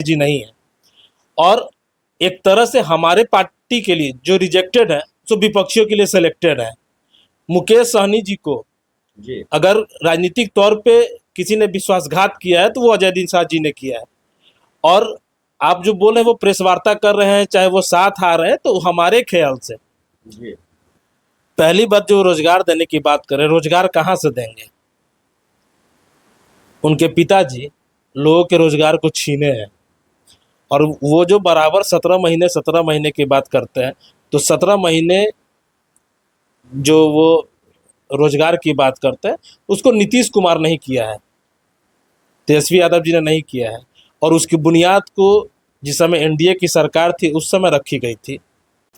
जी नहीं है। और एक तरह से हमारे पार्टी के लिए जो रिजेक्टेड है सो विपक्षियों के लिए सिलेक्टेड है। मुकेश सहनी जी को जी अगर राजनीतिक तौर पे किसी ने विश्वासघात किया है तो वो अजय दीन साहब जी ने किया है। और आप जो बोल रहे हैं वो प्रेस वार्ता कर रहे हैं, चाहे वो साथ आ रहे हैं, तो हमारे ख्याल से जी पहली बात जो रोजगार देने की बात करें, रोजगार कहाँ से देंगे? उनके पिताजी लोगों के रोजगार को छीने हैं। और वो जो बराबर 17 महीने की बात करते हैं, तो 17 महीने जो वो रोजगार की बात करते हैं उसको नीतीश कुमार नहीं किया है, तेजस्वी यादव जी ने नहीं किया है। और उसकी बुनियाद को जिस समय एनडीए की सरकार थी उस समय रखी गई थी।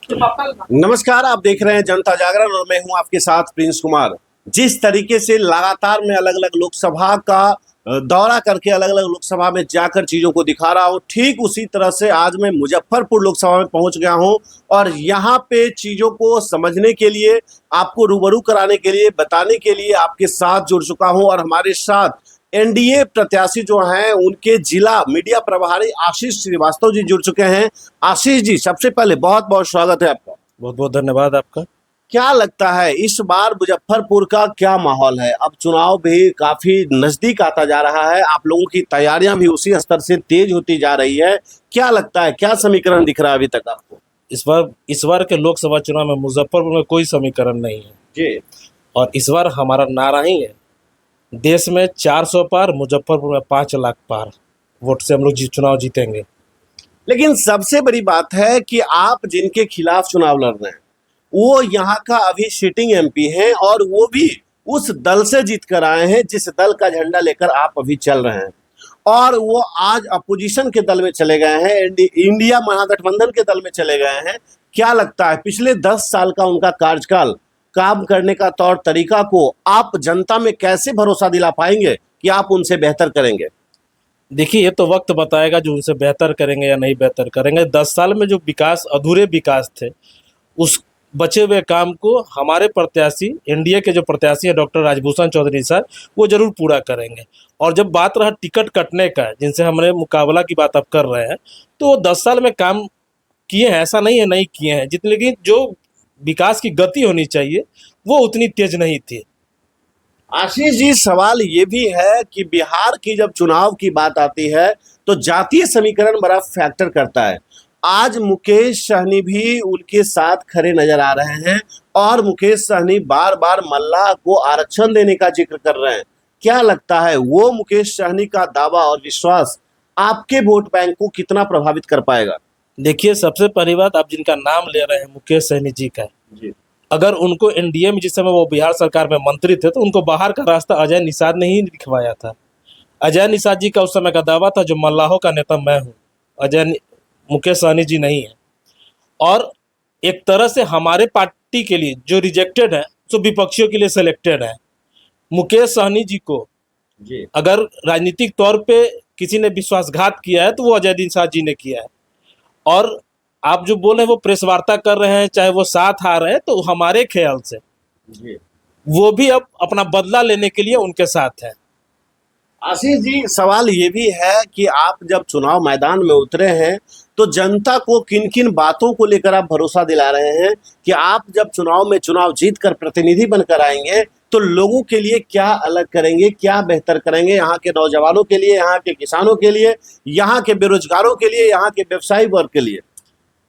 नमस्कार, आप देख रहे हैं जनता जागरण और मैं हूं आपके साथ प्रिंस कुमार। जिस तरीके से लगातार मैं अलग अलग लोकसभा का दौरा करके अलग अलग लोकसभा में जाकर चीजों को दिखा रहा हूं, ठीक उसी तरह से आज मैं मुजफ्फरपुर लोकसभा में पहुंच गया हूं और यहां पे चीजों को समझने के लिए, आपको रूबरू कराने के लिए, बताने के लिए आपके साथ जुड़ चुका हूं। और हमारे साथ एनडीए प्रत्याशी जो हैं उनके जिला मीडिया प्रभारी आशीष श्रीवास्तव जी जुड़ चुके हैं। आशीष जी, सबसे पहले बहुत बहुत स्वागत है आपका। बहुत बहुत धन्यवाद आपका। क्या लगता है इस बार मुजफ्फरपुर का क्या माहौल है? अब चुनाव भी काफी नजदीक आता जा रहा है, आप लोगों की तैयारियां भी उसी स्तर से तेज होती जा रही है। क्या लगता है, क्या समीकरण दिख रहा है अभी तक आपको? इस बार के लोकसभा चुनाव में मुजफ्फरपुर में कोई समीकरण नहीं है जी और इस बार हमारा नारा ही है, देश में 400 पार, मुजफ्फरपुर में 5 लाख पार वोट से हम लोग चुनाव जीतेंगे। लेकिन सबसे बड़ी बात है कि आप जिनके खिलाफ चुनाव लड़ रहे हैं वो यहाँ का अभी सिटिंग एमपी हैं और वो भी उस दल से जीत कर आए हैं जिस दल का झंडा लेकर आप अभी चल रहे हैं। और वो आज अपोजिशन के दल में चले गए हैं, इंडिया महागठबंधन के दल में चले गए हैं। क्या लगता है पिछले 10 साल का उनका कार्यकाल, काम करने का तौर तरीका को आप जनता में कैसे भरोसा दिला पाएंगे कि आप उनसे बेहतर करेंगे? देखिए, ये तो वक्त बताएगा जो उनसे बेहतर करेंगे या नहीं बेहतर करेंगे। 10 साल में जो विकास, अधूरे विकास थे, उस बचे हुए काम को हमारे प्रत्याशी, एनडीए के जो प्रत्याशी हैं डॉक्टर राजभूषण चौधरी साहब, वो जरूर पूरा करेंगे। और जब बात रहा टिकट कटने का, जिनसे हमने मुकाबला की बात अब कर रहे हैं, तो वो 10 साल में काम किए हैं, ऐसा नहीं है नहीं किए हैं, जितने लेकिन जो विकास की गति होनी चाहिए वो उतनी तेज नहीं थी। आशीष जी, सवाल ये भी है कि बिहार की जब चुनाव की बात आती है तो जातीय समीकरण बड़ा फैक्टर करता है। आज मुकेश सहनी भी उनके साथ खड़े नजर आ रहे हैं और मुकेश सहनी बार बार मल्लाह को आरक्षण देने का जिक्र कर रहे हैं। क्या लगता है वो मुकेश सहनी का दावा और विश्वास आपके वोट बैंक को कितना प्रभावित कर पाएगा? देखिए, सबसे पहली बात, आप जिनका नाम ले रहे हैं मुकेश सहनी जी का, जी अगर उनको एनडीए में जिस समय वो बिहार सरकार में मंत्री थे तो उनको बाहर का रास्ता अजय निषाद ने ही दिखवाया था। अजय निषाद जी का उस समय का दावा था जो मल्लाहों का नेता मैं हूँ, मुकेश सहनी जी नहीं है। और एक तरह से हमारे पार्टी के लिए जो रिजेक्टेड है सो विपक्षियों के लिए सिलेक्टेड है। मुकेश सहनी जी को जी अगर राजनीतिक तौर पे किसी ने विश्वासघात किया है तो वो अजय दीन साहब जी ने किया है। और आप जो बोल रहे हैं वो प्रेस वार्ता कर रहे हैं, चाहे वो साथ आ रहे हैं, तो हमारे ख्याल से जी वो भी अब अपना बदला लेने के लिए उनके साथ है। आशीष जी, सवाल ये भी है कि आप जब चुनाव मैदान में उतरे हैं तो जनता को किन किन बातों को लेकर आप भरोसा दिला रहे हैं कि आप जब चुनाव में चुनाव जीत कर प्रतिनिधि बनकर आएंगे तो लोगों के लिए क्या अलग करेंगे, क्या बेहतर करेंगे, यहाँ के नौजवानों के लिए, यहाँ के किसानों के लिए, यहाँ के बेरोजगारों के लिए, यहाँ के व्यवसायी वर्ग के लिए?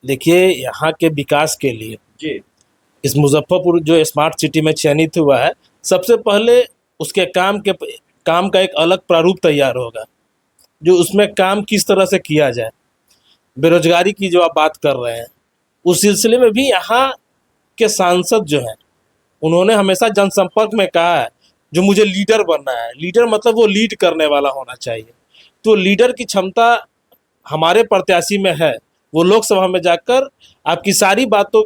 देखिए, यहाँ के विकास के लिए जी इस मुजफ्फरपुर जो स्मार्ट सिटी में चयनित हुआ है, सबसे पहले उसके काम का एक अलग प्रारूप तैयार होगा, जो उसमें काम किस तरह से किया जाए। बेरोजगारी की जो आप बात कर रहे हैं, उस सिलसिले में भी यहाँ के सांसद जो हैं उन्होंने हमेशा जनसंपर्क में कहा है जो मुझे लीडर बनना है। लीडर मतलब वो लीड करने वाला होना चाहिए। तो लीडर की क्षमता हमारे प्रत्याशी में है। वो लोकसभा में जाकर आपकी सारी बातों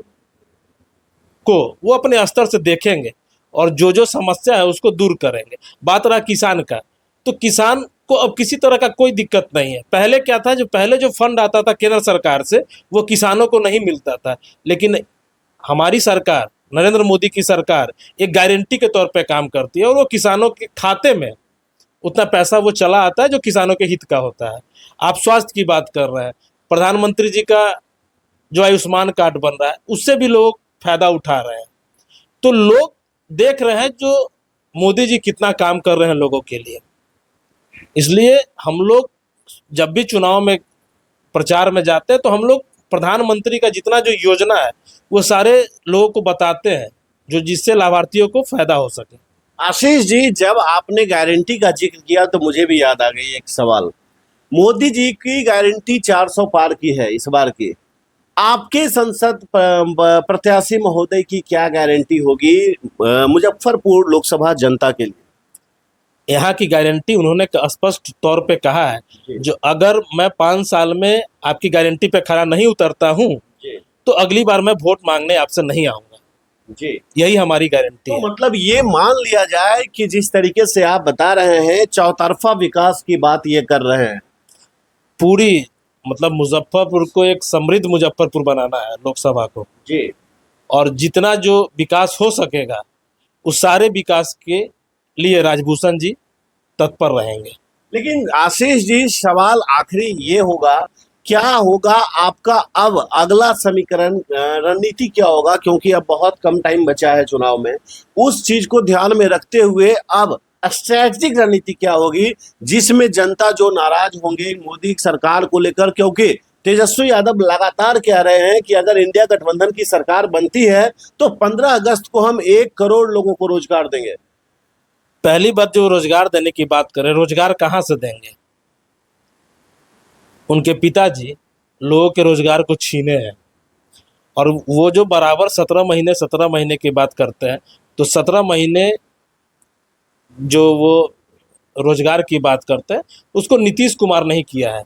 को वो अपने स्तर से देखेंगे और जो जो समस्या है उसको दूर करेंगे। बात रहा किसान का, तो किसान को अब किसी तरह का कोई दिक्कत नहीं है। पहले क्या था, जो पहले जो फंड आता था केंद्र सरकार से वो किसानों को नहीं मिलता था, लेकिन हमारी सरकार, नरेंद्र मोदी की सरकार, एक गारंटी के तौर पे काम करती है और वो किसानों के खाते में उतना पैसा वो चला आता है जो किसानों के हित का होता है। आप स्वास्थ्य की बात कर रहे हैं, प्रधानमंत्री जी का जो आयुष्मान कार्ड बन रहा है उससे भी लोग फायदा उठा रहे हैं। तो लोग देख रहे हैं जो मोदी जी कितना काम कर रहे हैं लोगों के लिए। इसलिए हम लोग जब भी चुनाव में प्रचार में जाते हैं तो हम लोग प्रधानमंत्री का जितना जो योजना है वो सारे लोगों को बताते हैं, जो जिससे लाभार्थियों को फायदा हो सके। आशीष जी, जब आपने गारंटी का जिक्र किया तो मुझे भी याद आ गई एक सवाल। मोदी जी की गारंटी 400 पार की है इस बार की। आपके संसद प्रत्याशी महोदय की क्या गारंटी होगी मुजफ्फरपुर लोकसभा जनता के लिए? यहाँ की गारंटी उन्होंने स्पष्ट तौर पे कहा है, जो अगर मैं 5 साल में आपकी गारंटी पे खरा नहीं उतरता हूँ तो अगली बार मैं वोट मांगने आपसे नहीं आऊंगा जी। यही हमारी गारंटी तो है। मतलब ये मान लिया जाए कि जिस तरीके से आप बता रहे हैं चौतरफा विकास की बात ये कर रहे हैं। पूरी मतलब मुजफ्फरपुर को एक समृद्ध मुजफ्फरपुर बनाना है लोकसभा को जी। और जितना जो विकास हो सकेगा उस सारे विकास के लिए राजभूषण जी तत्पर रहेंगे। लेकिन आशीष जी, सवाल आखिरी ये होगा, क्या होगा आपका अब अगला समीकरण, रणनीति क्या होगा? क्योंकि अब बहुत कम टाइम बचा है चुनाव में। उस चीज को ध्यान में रखते हुए अब स्ट्रैटेजिक रणनीति क्या होगी जिसमें जनता जो नाराज होंगे मोदी सरकार को लेकर? क्योंकि तेजस्वी यादव लगातार कह रहे हैं कि अगर इंडिया गठबंधन की सरकार बनती है तो 15 अगस्त को हम 1 करोड़ लोगों को रोजगार देंगे। पहली बात, जो रोजगार देने की बात करें, रोजगार कहाँ से देंगे? उनके पिताजी लोगों के रोजगार को छीने हैं और वो जो बराबर 17 महीने की बात करते हैं, तो 17 महीने जो वो रोजगार की बात करते हैं उसको नीतीश कुमार नहीं किया है,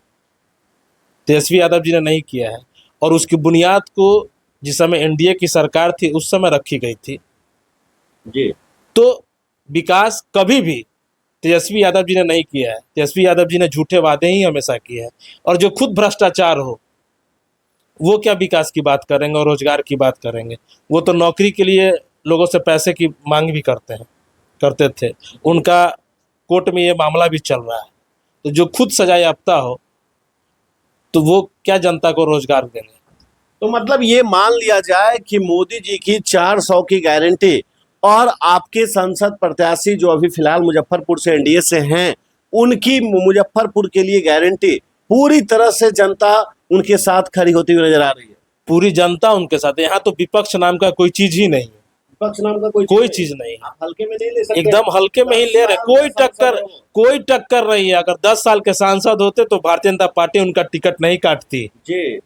तेजस्वी यादव जी ने नहीं किया है। और उसकी बुनियाद को जिस समय एनडीए की सरकार थी उस समय रखी गई थी जी। तो विकास कभी भी तेजस्वी यादव जी ने नहीं किया है। तेजस्वी यादव जी ने झूठे वादे ही हमेशा किए हैं और जो खुद भ्रष्टाचार हो वो क्या विकास की बात करेंगे और रोजगार की बात करेंगे? वो तो नौकरी के लिए लोगों से पैसे की मांग भी करते थे। उनका कोर्ट में ये मामला भी चल रहा है। तो जो खुद सजा याफ्ता हो तो वो क्या जनता को रोजगार देंगे? तो मतलब ये मान लिया जाए कि मोदी जी की 400 की गारंटी और आपके सांसद प्रत्याशी जो अभी फिलहाल मुजफ्फरपुर से एनडीए से हैं उनकी मुजफ्फरपुर के लिए गारंटी, पूरी तरह से जनता उनके साथ खड़ी होती हुई नजर आ रही है। पूरी जनता उनके साथ है। यहाँ तो विपक्ष नाम का कोई चीज ही नहीं है, विपक्ष नाम का कोई चीज नहीं है। आप हल्के में नहीं ले सकते, एकदम हल्के में ही ले रहे। कोई टक्कर नहीं है। अगर 10 साल के सांसद होते तो भारतीय जनता पार्टी उनका टिकट नहीं काटती जी।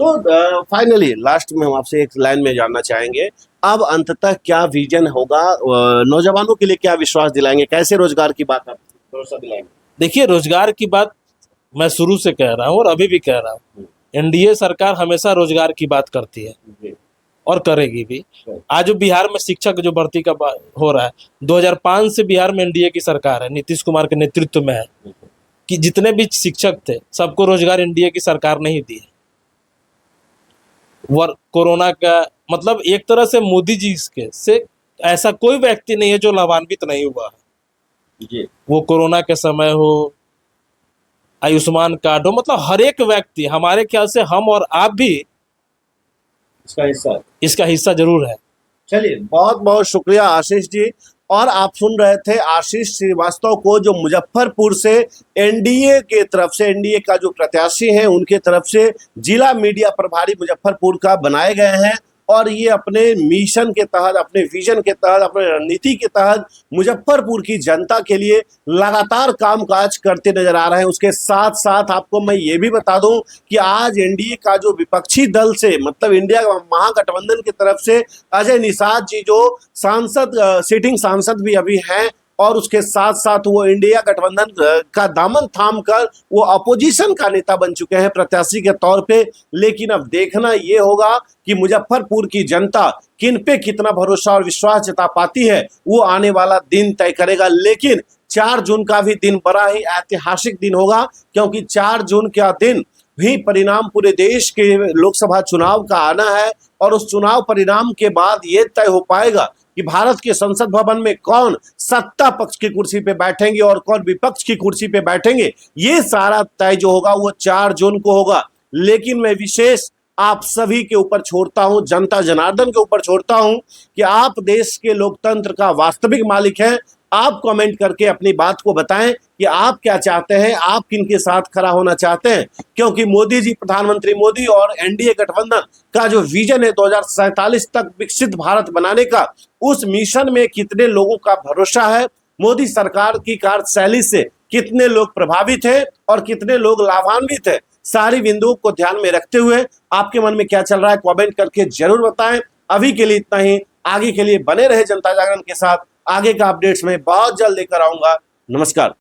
तो फाइनली लास्ट में हम आपसे एक लाइन में जानना चाहेंगे, अब अंततः क्या विजन होगा? नौजवानों के लिए क्या विश्वास दिलाएंगे? कैसे रोजगार की बात आप भरोसा दिलाएंगे? देखिए, रोजगार की बात मैं शुरू से कह रहा हूँ और अभी भी कह रहा हूँ, एनडीए सरकार हमेशा रोजगार की बात करती है और करेगी भी। आज जो बिहार में शिक्षक जो भर्ती का हो रहा है, 2005 से बिहार में एनडीए की सरकार है, नीतीश कुमार के नेतृत्व में है, कि जितने भी शिक्षक थे सबको रोजगार एनडीए की सरकार नहीं दी है। कोरोना का मतलब एक तरह से मोदी जी से ऐसा कोई व्यक्ति नहीं है जो लाभान्वित नहीं हुआ है जी। वो कोरोना के समय हो, आयुष्मान कार्ड हो, मतलब हर एक व्यक्ति, हमारे ख्याल से हम और आप भी इसका हिस्सा जरूर है। चलिए, बहुत बहुत शुक्रिया आशीष जी। और आप सुन रहे थे आशीष श्रीवास्तव को, जो मुजफ्फरपुर से एनडीए के तरफ से, एनडीए का जो प्रत्याशी हैं उनके तरफ से जिला मीडिया प्रभारी मुजफ्फरपुर का बनाए गए हैं। और ये अपने मिशन के तहत, अपने विजन के तहत, अपने रणनीति के तहत मुजफ्फरपुर की जनता के लिए लगातार कामकाज करते नजर आ रहे हैं। उसके साथ साथ आपको मैं ये भी बता दूं कि आज एनडीए का जो विपक्षी दल से, मतलब इंडिया महागठबंधन की तरफ से अजय निषाद जी जो सिटिंग सांसद भी अभी हैं, और उसके साथ साथ वो इंडिया गठबंधन का दामन थाम कर वो अपोजिशन का नेता बन चुके हैं प्रत्याशी के तौर पे। लेकिन अब देखना ये होगा कि मुजफ्फरपुर की जनता किन पे कितना भरोसा और विश्वास जता पाती है, वो आने वाला दिन तय करेगा। लेकिन 4 जून का भी दिन बड़ा ही ऐतिहासिक दिन होगा, क्योंकि 4 जून का दिन भी परिणाम पूरे देश के लोकसभा चुनाव का आना है। और उस चुनाव परिणाम के बाद ये तय हो पाएगा कि भारत के संसद भवन में कौन सत्ता पक्ष की कुर्सी पे बैठेंगे और कौन विपक्ष की कुर्सी पे बैठेंगे, ये सारा तय जो होगा वो 4 जून को होगा। लेकिन मैं विशेष आप सभी के ऊपर छोड़ता हूं, जनता जनार्दन के ऊपर छोड़ता हूं कि आप देश के लोकतंत्र का वास्तविक मालिक हैं। आप कमेंट करके अपनी बात को बताएं कि आप क्या चाहते हैं, आप किन के साथ खड़ा होना चाहते हैं, क्योंकि मोदी जी, प्रधानमंत्री मोदी और एनडीए गठबंधन का जो विजन है 2047 तक विकसित भारत बनाने का, उस मिशन में कितने लोगों का भरोसा है, मोदी सरकार की कार्यशैली से कितने लोग प्रभावित हैं और कितने लोग लाभान्वित हैं, सारी बिंदुओं को ध्यान में रखते हुए आपके मन में क्या चल रहा है कमेंट करके जरूर बताएं। अभी के लिए इतना ही, आगे के लिए बने रहे जनता जागरण के साथ। आगे का अपडेट्स में बहुत जल्द लेकर आऊंगा। नमस्कार।